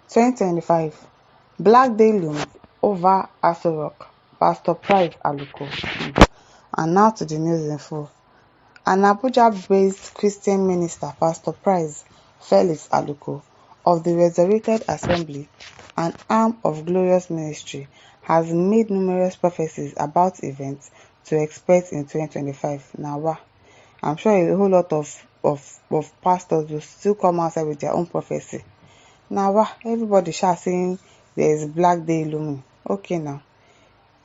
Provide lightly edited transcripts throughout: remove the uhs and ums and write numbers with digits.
2025 Black Day looms over Aso Rock, Pastor Price Aluko. And now to the news in full. An Abuja-based Christian minister, Pastor Price Felix Aluko, of the Resurrected Assembly, an arm of Glorious Ministry, has made numerous prophecies about events to expect in 2025. Now, I'm sure a whole lot of pastors will still come outside with their own prophecy. Now, everybody shall saying there is Black Day looming. Okay now.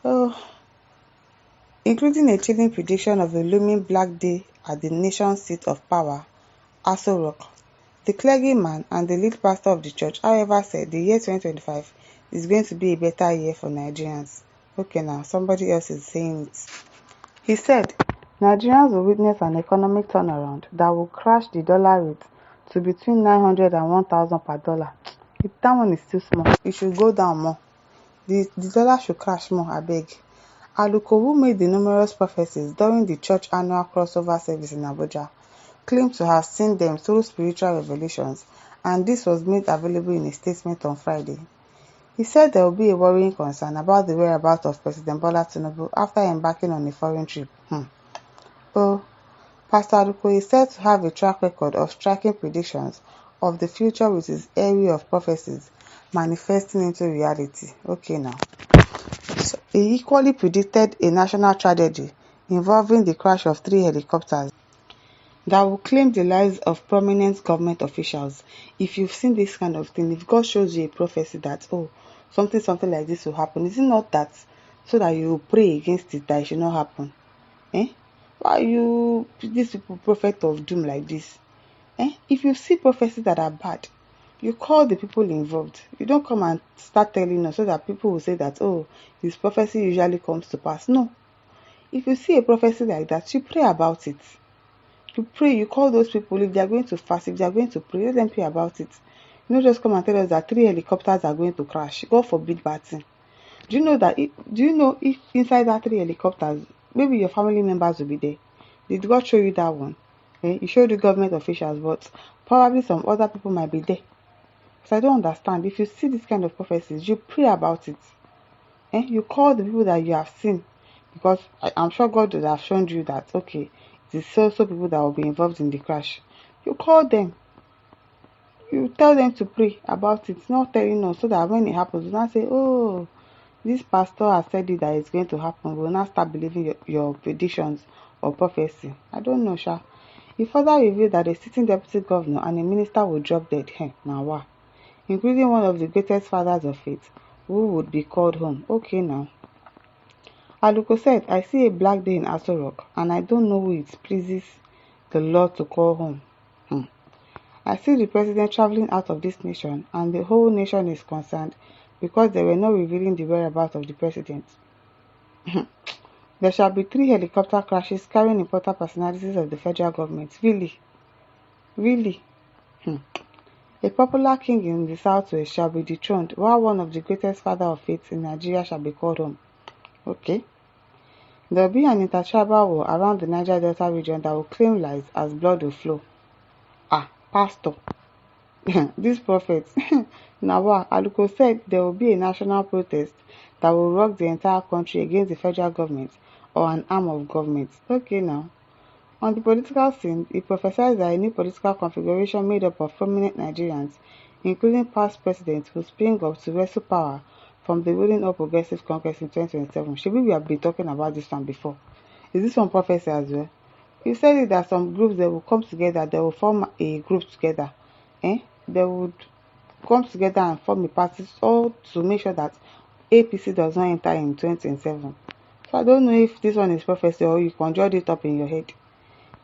Oh, including a chilling prediction of a looming Black Day at the nation's seat of power, Aso Rock. The clergyman and the lead pastor of the church, however, said the year 2025 is going to be a better year for Nigerians. Okay now, somebody else is saying it. He said, Nigerians will witness an economic turnaround that will crash the dollar rate to between 900 and 1,000 per dollar. If that one is too small, it should go down more. The dollar should crash more, I beg. Aluko, who made the numerous prophecies during the church annual crossover service in Abuja, claimed to have seen them through spiritual revelations, and this was made available in a statement on Friday. He said there will be a worrying concern about the whereabouts of President Bola Tinubu after embarking on a foreign trip. Oh, Pastor Aluko is said to have a track record of striking predictions of the future with his area of prophecies manifesting into reality. Okay now. So, he equally predicted a national tragedy involving the crash of 3 helicopters that will claim the lives of prominent government officials. If you've seen this kind of thing, if God shows you a prophecy that, oh, something like this will happen, is it not that so that you pray against it that it should not happen? Why are you these people prophet of doom like this? If you see prophecies that are bad, you call the people involved. You don't come and start telling us so that people will say that, oh, this prophecy usually comes to pass. No. If you see a prophecy like that, you pray about it. You pray, you call those people. If they are going to fast, if they are going to pray, let them pray about it. You don't just come and tell us that 3 helicopters are going to crash. God forbid bad thing. Do you know if inside that 3 helicopters, maybe your family members will be there? Did God show you that one? He showed you government officials, but probably some other people might be there. So I don't understand. If you see this kind of prophecies, you pray about it. You call the people that you have seen, because I'm sure God would have shown you that, okay, it is so people that will be involved in the crash. You call them. You tell them to pray about it, not telling us so that when it happens, you not say, oh, this pastor has said it that it's going to happen. We'll not start believing your predictions or prophecy. I don't know, Sha. He further revealed that a sitting deputy governor and a minister will drop dead. Now, including one of the greatest fathers of faith, who would be called home. Okay now. Aluko said, I see a black day in Aso Rock, and I don't know who it pleases the Lord to call home. I see the president traveling out of this nation, and the whole nation is concerned because they were not revealing the whereabouts of the president. There shall be 3 helicopter crashes carrying important personalities of the federal government. Really? Really? A popular king in the southwest shall be dethroned, while one of the greatest father of faith in Nigeria shall be called home. Okay. There will be an intertribal war around the Niger Delta region that will claim lives as blood will flow. Pastor. This prophet. Nawa Aluko said there will be a national protest that will rock the entire country against the federal government or an arm of government. Okay now. On the political scene, he prophesied that a new political configuration made up of prominent Nigerians, including past presidents, will spring up to wrestle power from the ruling All Progressive Congress in 2027. Should we have been talking about this one before? Is this one prophecy as well? He said that some groups, they will come together, they will form a group together. They would come together and form a party all to make sure that APC does not enter in 2027. So I don't know if this one is prophecy or you conjured it up in your head.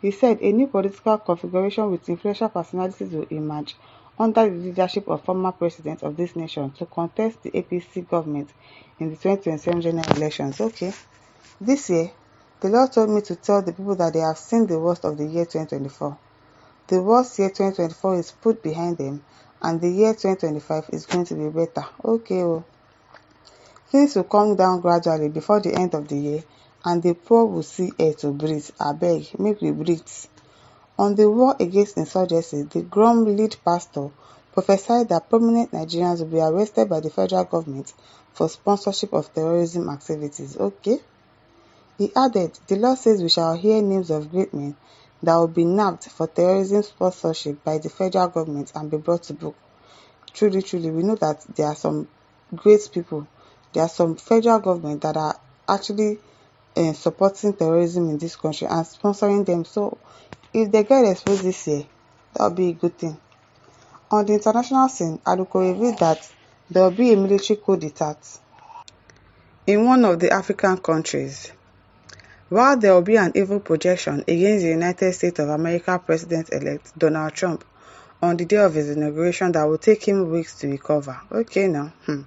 He said a new political configuration with influential personalities will emerge under the leadership of former presidents of this nation to contest the APC government in the 2027 general elections. Okay. This year, the Lord told me to tell the people that they have seen the worst of the year 2024. The worst year 2024 is put behind them, and the year 2025 is going to be better. Okay. Things will come down gradually before the end of the year, and the poor will see air to breathe. Abeg, make we breathe. On the war against insurgency, the GROM lead pastor prophesied that prominent Nigerians will be arrested by the federal government for sponsorship of terrorism activities. Okay. He added, the law says we shall hear names of great men that will be nabbed for terrorism sponsorship by the federal government and be brought to book. Truly, truly, we know that there are some great people. There are some federal government that are actually supporting terrorism in this country and sponsoring them. So if they get exposed this year, that will be a good thing. On the international scene, Aluko revealed that there will be a military coup d'etat in one of the African countries. While there will be an evil projection against the United States of America President-elect Donald Trump on the day of his inauguration that will take him weeks to recover. Okay now. In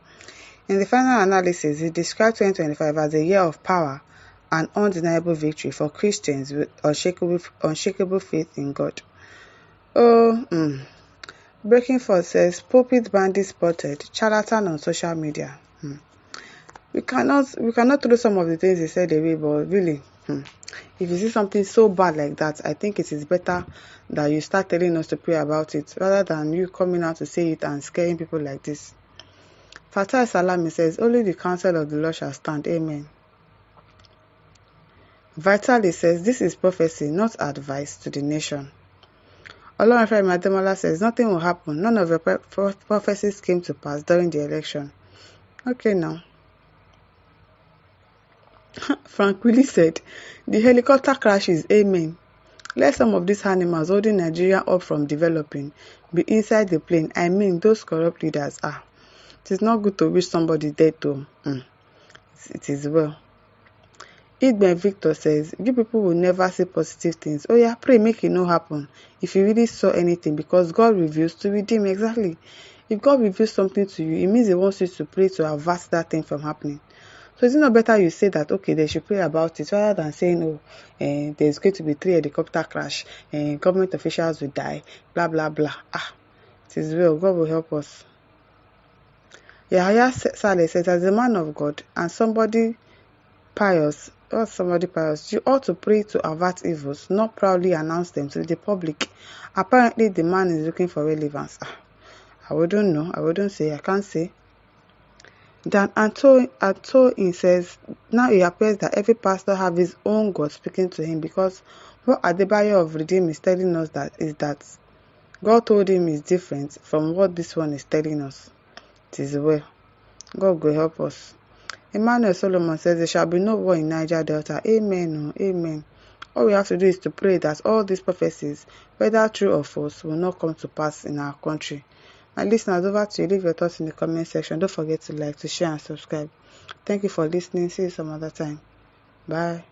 the final analysis, he described 2025 as a year of power and undeniable victory for Christians with unshakable faith in God. Breaking Forth says, pulpit bandit spotted, charlatan on social media. We cannot throw some of the things he said away, but really, if you see something so bad like that, I think it is better that you start telling us to pray about it, rather than you coming out to say it and scaring people like this. Fatai Salami says, only the counsel of the Lord shall stand. Amen. Vitali says, this is prophecy, not advice to the nation. Olorunfemi Ademola says, nothing will happen. None of your prophecies came to pass during the election. Okay now. Frank Willie said, the helicopter crashes, amen. Let some of these animals holding Nigeria up from developing be inside the plane. I mean, those corrupt leaders are. It is not good to wish somebody dead though. It is well. Idben Victor says, you people will never see positive things. Oh yeah, pray make it no happen. If you really saw anything, because God reveals to redeem. Exactly. If God reveals something to you, it means He wants you to pray to avert that thing from happening. So is it not better you say that, okay, they should pray about it, rather than saying, oh, there's going to be 3 helicopter crash, government officials will die, blah, blah, blah. It is well. God will help us. Yahya Saleh says, as a man of God and somebody pious, you ought to pray to avert evils, not proudly announce them to the public. Apparently, the man is looking for relevance. I wouldn't know. I wouldn't say. I can't say. Dan Antoine says, now it appears that every pastor have his own God speaking to him, because what Adebayo of Redeem is telling us is that God told him is different from what this one is telling us. It is well. God will help us. Emmanuel Solomon says, there shall be no war in Niger Delta. Amen. Amen. All we have to do is to pray that all these prophecies, whether true or false, will not come to pass in our country. My listeners, over to you. Leave your thoughts in the comment section. Don't forget to like, to share, and subscribe. Thank you for listening. See you some other time. Bye.